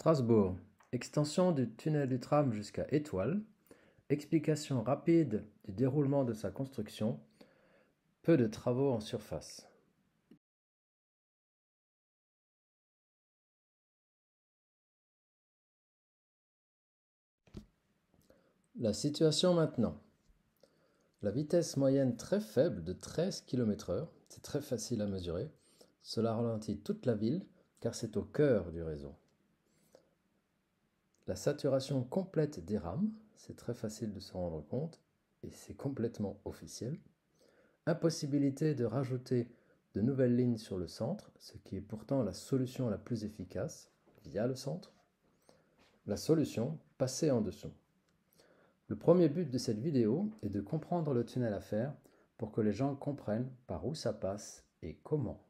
Strasbourg. Extension du tunnel du tram jusqu'à Étoile. Explication rapide du déroulement de sa construction. Peu de travaux en surface. La situation maintenant. La vitesse moyenne très faible de 13 km/h, c'est très facile à mesurer. Cela ralentit toute la ville car c'est au cœur du réseau. La saturation complète des rames, c'est très facile de s'en rendre compte et c'est complètement officiel. Impossibilité de rajouter de nouvelles lignes sur le centre, ce qui est pourtant la solution la plus efficace via le centre. La solution, passer en dessous. Le premier but de cette vidéo est de comprendre le tunnel à faire pour que les gens comprennent par où ça passe et comment.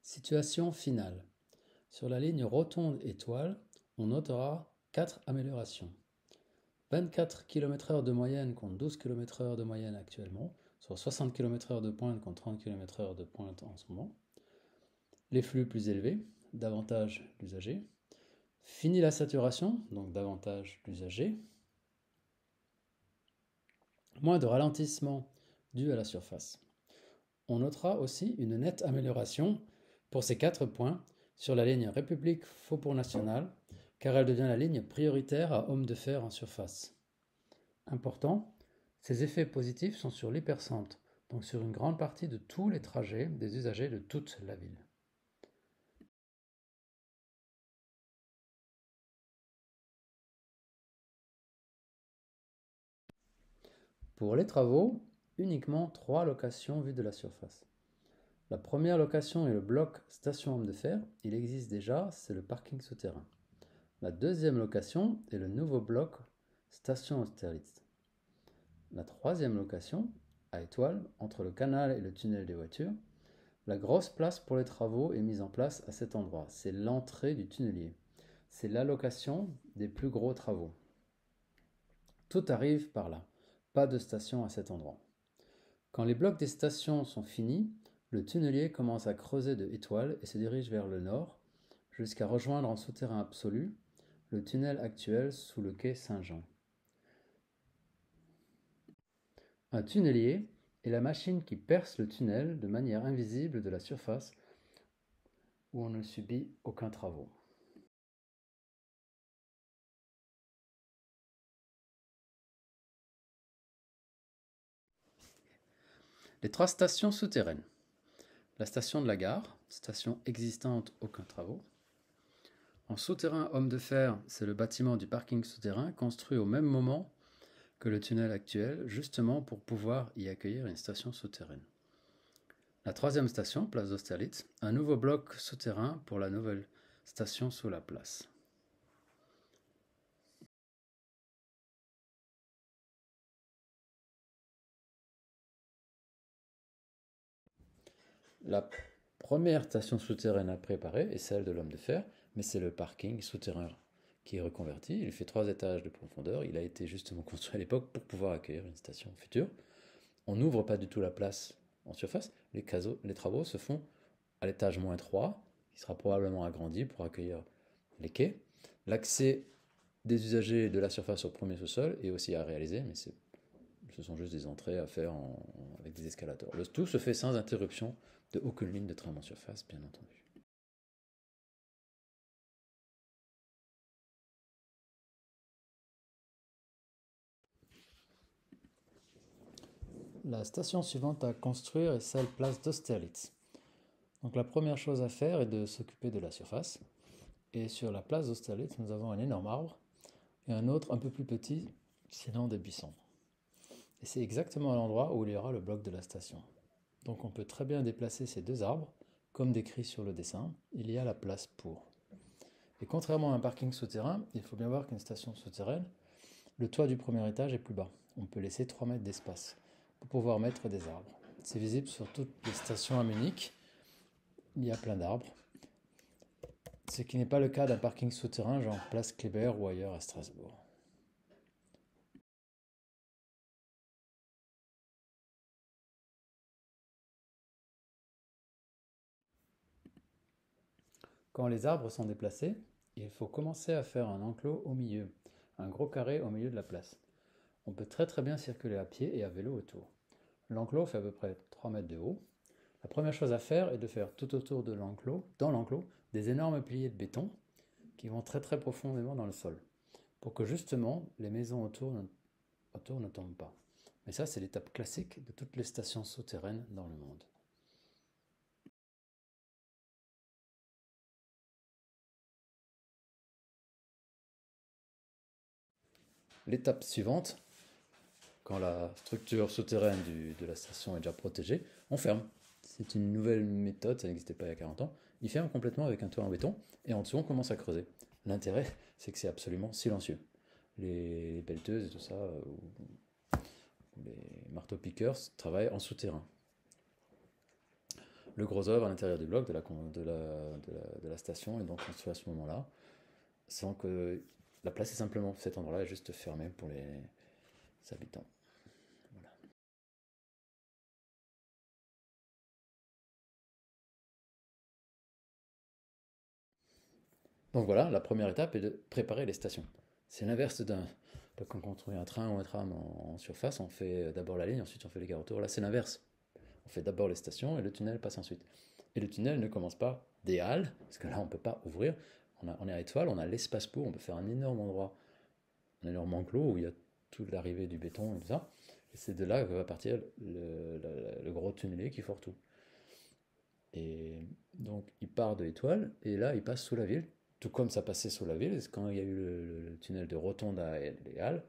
Situation finale. Sur la ligne rotonde étoile, on notera 4 améliorations. 24 km/h de moyenne contre 12 km/h de moyenne actuellement, soit 60 km/h de pointe contre 30 km/h de pointe en ce moment. Les flux plus élevés, davantage d'usagers. Fini la saturation, donc davantage d'usagers. Moins de ralentissement dû à la surface. On notera aussi une nette amélioration pour ces 4 points sur la ligne République-Faubourg-National, car elle devient la ligne prioritaire à homme de fer en surface. Important, ces effets positifs sont sur l'hypercentre, donc sur une grande partie de tous les trajets des usagers de toute la ville. Pour les travaux, uniquement 3 locations vues de la surface. La première location est le bloc station homme de fer, il existe déjà, c'est le parking souterrain. La deuxième location est le nouveau bloc station Austerlitz. La troisième location, à Étoile, entre le canal et le tunnel des voitures. La grosse place pour les travaux est mise en place à cet endroit, c'est l'entrée du tunnelier. C'est l'allocation des plus gros travaux. Tout arrive par là, pas de station à cet endroit. Quand les blocs des stations sont finis, le tunnelier commence à creuser de Étoile et se dirige vers le nord, jusqu'à rejoindre en souterrain absolu le tunnel actuel sous le quai Saint-Jean. Un tunnelier est la machine qui perce le tunnel de manière invisible de la surface où on ne subit aucun travaux. Les 3 stations souterraines. La station de la gare, station existante, aucun travaux. En souterrain homme de fer, c'est le bâtiment du parking souterrain construit au même moment que le tunnel actuel, justement pour pouvoir y accueillir une station souterraine. La troisième station, place d'Austerlitz, un nouveau bloc souterrain pour la nouvelle station sous la place. La première station souterraine à préparer est celle de l'homme de fer, mais c'est le parking souterrain qui est reconverti. Il fait 3 étages de profondeur. Il a été justement construit à l'époque pour pouvoir accueillir une station future. On n'ouvre pas du tout la place en surface. Les travaux se font à l'étage -3, qui sera probablement agrandi pour accueillir les quais. L'accès des usagers de la surface au premier sous-sol est aussi à réaliser, mais ce sont juste des entrées à faire avec des escalators. Le tout se fait sans interruption de aucune ligne de tram en surface, bien entendu. La station suivante à construire est celle place d'Austerlitz. Donc la première chose à faire est de s'occuper de la surface. Et sur la place d'Austerlitz, nous avons un énorme arbre et un autre un peu plus petit, sinon des buissons. Et c'est exactement à l'endroit où il y aura le bloc de la station. Donc on peut très bien déplacer ces 2 arbres, comme décrit sur le dessin, il y a la place pour. Et contrairement à un parking souterrain, il faut bien voir qu'une station souterraine, le toit du premier étage est plus bas. On peut laisser 3 mètres d'espace pour pouvoir mettre des arbres. C'est visible sur toutes les stations à Munich, il y a plein d'arbres. Ce qui n'est pas le cas d'un parking souterrain, genre place Kléber ou ailleurs à Strasbourg. Quand les arbres sont déplacés, il faut commencer à faire un enclos au milieu, un gros carré au milieu de la place. On peut très bien circuler à pied et à vélo autour. L'enclos fait à peu près 3 mètres de haut. La première chose à faire est de faire tout autour de l'enclos, dans l'enclos, des énormes piliers de béton qui vont très profondément dans le sol, pour que justement les maisons autour ne tombent pas. Mais ça, c'est l'étape classique de toutes les stations souterraines dans le monde. L'étape suivante, quand la structure souterraine de la station est déjà protégée, on ferme. C'est une nouvelle méthode, ça n'existait pas il y a 40 ans. Il ferme complètement avec un toit en béton et en dessous on commence à creuser. L'intérêt, c'est que c'est absolument silencieux. Les pelleteuses et tout ça, ou les marteaux-piqueurs travaillent en souterrain. Le gros œuvre à l'intérieur du bloc de la station est donc construit à ce moment-là, sans que la place est simplement, cet endroit-là est juste fermé pour les habitants. Voilà. Donc voilà, la première étape est de préparer les stations. C'est l'inverse quand on construit un train ou un tram en surface, on fait d'abord la ligne, ensuite on fait les gares autour. Là, c'est l'inverse. On fait d'abord les stations et le tunnel passe ensuite. Et le tunnel ne commence pas des halles, parce que là, on ne peut pas ouvrir. On est à Étoile, on a l'espace pour, on peut faire un énorme endroit, un énorme enclos où il y a toute l'arrivée du béton et tout ça. Et c'est de là que va partir le gros tunnelier qui fore tout. Et donc, il part de Étoile, et là, il passe sous la ville, tout comme ça passait sous la ville. Quand il y a eu le tunnel de Rotonde à les Halles,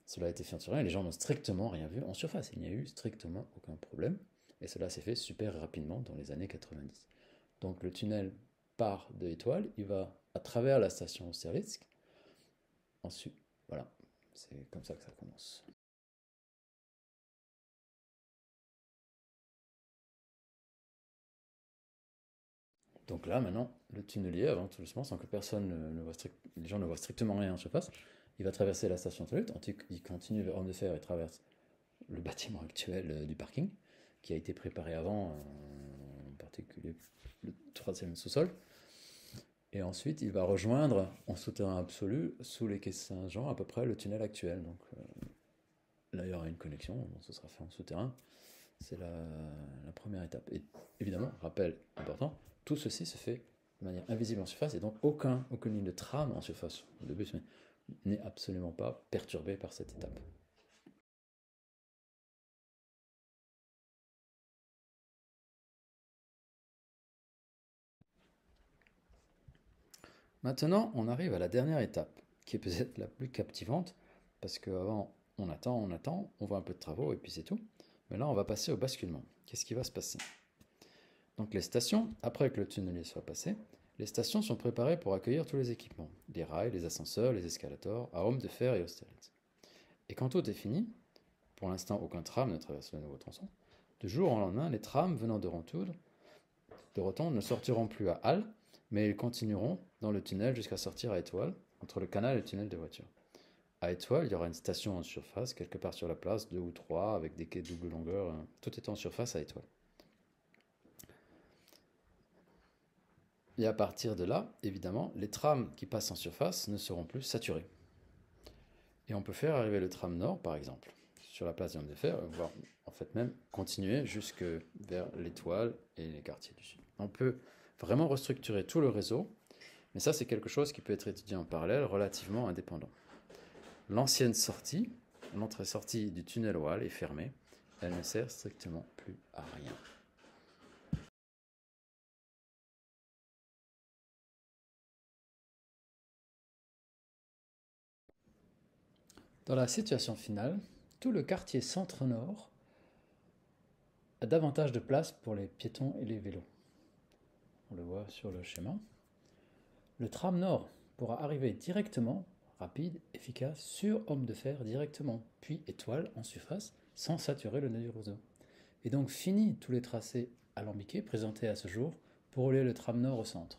cela a été fait en surface et les gens n'ont strictement rien vu en surface. Il n'y a eu strictement aucun problème. Et cela s'est fait super rapidement dans les années 90. Donc le tunnel part de Étoile, il va à travers la station Austerlitz. Ensuite, voilà, c'est comme ça que ça commence. Donc là, maintenant, le tunnelier avance tout doucement sans que personne ne voit les gens ne voient strictement rien en surface. Il va traverser la station Austerlitz, il continue vers Homme de Fer et traverse le bâtiment actuel du parking, qui a été préparé avant, en particulier le troisième sous-sol. Et ensuite, il va rejoindre en souterrain absolu, sous les quais Saint-Jean, à peu près le tunnel actuel. Donc là, il y aura une connexion, bon, ce sera fait en souterrain. C'est la première étape. Et évidemment, rappel important, tout ceci se fait de manière invisible en surface, et donc aucune ligne de trame en surface de bus n'est absolument pas perturbée par cette étape. Maintenant, on arrive à la dernière étape, qui est peut-être la plus captivante, parce qu'avant, on attend, on voit un peu de travaux et puis c'est tout. Mais là, on va passer au basculement. Qu'est-ce qui va se passer? Donc les stations, après que le tunnelier soit passé, les stations sont préparées pour accueillir tous les équipements, les rails, les ascenseurs, les escalators, à Homme de Fer et Austerlitz. Et quand tout est fini, pour l'instant aucun tram ne traverse le nouveau tronçon, de jour au lendemain, les trams venant de Rotonde ne sortiront plus à Halle, mais ils continueront dans le tunnel jusqu'à sortir à Étoile, entre le canal et le tunnel de voiture. À Étoile, il y aura une station en surface, quelque part sur la place, 2 ou 3, avec des quais de double longueur, tout est en surface à Étoile. Et à partir de là, évidemment, les trams qui passent en surface ne seront plus saturés. Et on peut faire arriver le tram nord, par exemple, sur la place du Homme de Fer, voire en fait même continuer jusque vers l'Étoile et les quartiers du Sud. On peut vraiment restructurer tout le réseau, mais ça c'est quelque chose qui peut être étudié en parallèle, relativement indépendant. L'ancienne sortie, l'entrée-sortie du tunnel Wall est fermée, elle ne sert strictement plus à rien. Dans la situation finale, tout le quartier centre-nord a davantage de place pour les piétons et les vélos. On le voit sur le schéma. Le tram nord pourra arriver directement, rapide, efficace, sur Homme de Fer directement, puis Étoile en surface, sans saturer le nœud du réseau. Et donc fini tous les tracés alambiqués présentés à ce jour pour relier le tram nord au centre.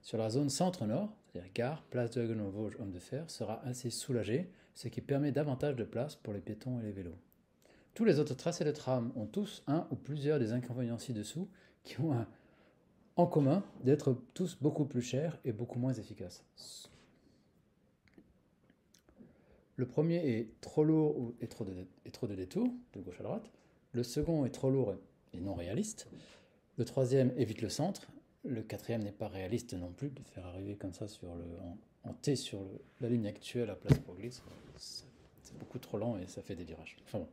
Sur la zone centre-nord, c'est-à-dire gare, place Diagonale Vosges, Homme de Fer, sera ainsi soulagé, ce qui permet davantage de place pour les piétons et les vélos. Tous les autres tracés de tram ont tous un ou plusieurs des inconvénients ci-dessous qui ont en commun d'être tous beaucoup plus chers et beaucoup moins efficaces. Le premier est trop lourd et trop de détours, de gauche à droite. Le second est trop lourd et non réaliste. Le troisième évite le centre. Le quatrième n'est pas réaliste non plus. De faire arriver comme ça en T sur la ligne actuelle à Place Broglie, c'est beaucoup trop lent et ça fait des virages. Enfin bon.